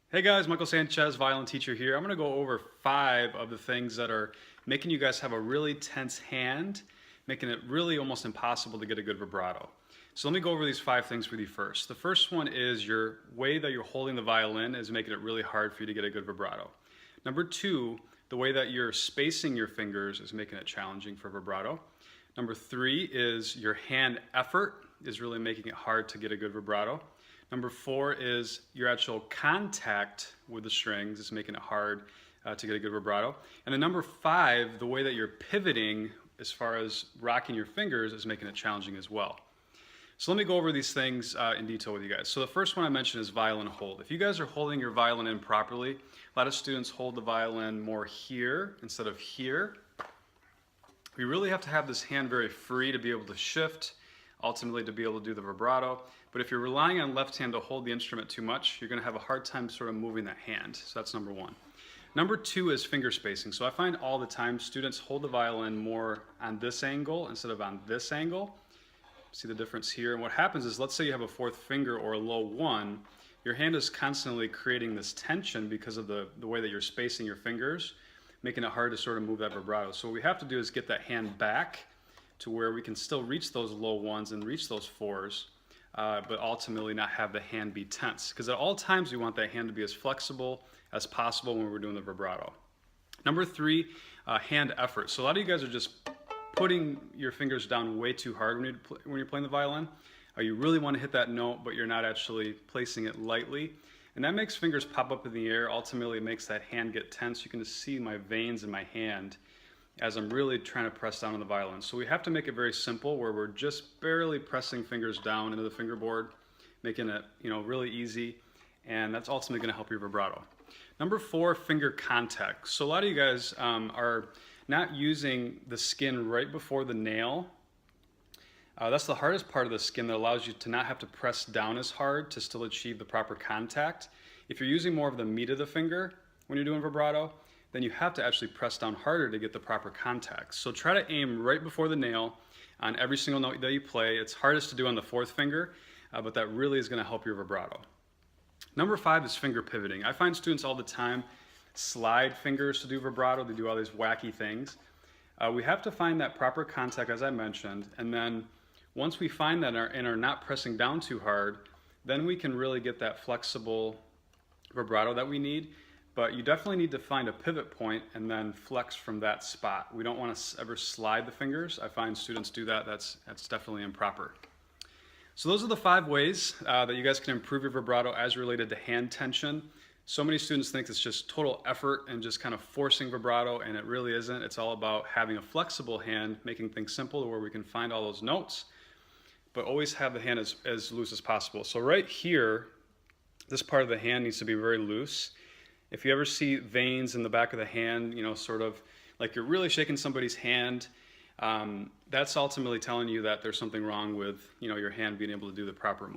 Hey guys, Michael Sanchez, violin teacher here. I'm going to go over 5 of the things that are making you guys have a really tense hand, making it really almost impossible to get a good vibrato. So let me go over these 5 things with you first. The first one is your way that you're holding the violin is making it really hard for you to get a good vibrato. Number 2, the way that you're spacing your fingers is making it challenging for vibrato. Number 3 is your hand effort is really making it hard to get a good vibrato. Number 4 is your actual contact with the strings is making it hard to get a good vibrato. And then number 5, the way that you're pivoting as far as rocking your fingers is making it challenging as well. So let me go over these things in detail with you guys. So the first one I mentioned is violin hold. If you guys are holding your violin in properly, a lot of students hold the violin more here instead of here. We really have to have this hand very free to be able to shift, ultimately to be able to do the vibrato. But if you're relying on left hand to hold the instrument too much, you're going to have a hard time sort of moving that hand. So that's number 1. Number 2 is finger spacing. So I find all the time students hold the violin more on this angle instead of on this angle. See the difference here? And what happens is, let's say you have a 4th finger or a low 1, your hand is constantly creating this tension because of the way that you're spacing your fingers, making it hard to sort of move that vibrato. So what we have to do is get that hand back to where we can still reach those low 1s and reach those 4s, but ultimately not have the hand be tense. Because at all times we want that hand to be as flexible as possible when we're doing the vibrato. Number 3, hand effort. So a lot of you guys are just putting your fingers down way too hard when you're playing the violin. You really want to hit that note, but you're not actually placing it lightly. And that makes fingers pop up in the air. Ultimately, it makes that hand get tense. You can just see my veins in my hand as I'm really trying to press down on the violin. So we have to make it very simple, where we're just barely pressing fingers down into the fingerboard, making it, really easy, and that's ultimately going to help your vibrato. Number 4, finger contact. So a lot of you guys are not using the skin right before the nail. That's the hardest part of the skin that allows you to not have to press down as hard to still achieve the proper contact. If you're using more of the meat of the finger when you're doing vibrato, then you have to actually press down harder to get the proper contact. So try to aim right before the nail on every single note that you play. It's hardest to do on the 4th finger, but that really is going to help your vibrato. Number 5 is finger pivoting. I find students all the time slide fingers to do vibrato. They do all these wacky things. We have to find that proper contact, as I mentioned, and then once we find that and are not pressing down too hard, then we can really get that flexible vibrato that we need. But you definitely need to find a pivot point and then flex from that spot. We don't want to ever slide the fingers. I find students do that. That's definitely improper. So those are the 5 ways that you guys can improve your vibrato as related to hand tension. So many students think it's just total effort and just kind of forcing vibrato, and it really isn't. It's all about having a flexible hand, making things simple to where we can find all those notes, but always have the hand as loose as possible. So right here, this part of the hand needs to be very loose. If you ever see veins in the back of the hand, sort of like you're really shaking somebody's hand, that's ultimately telling you that there's something wrong with, your hand being able to do the proper motion.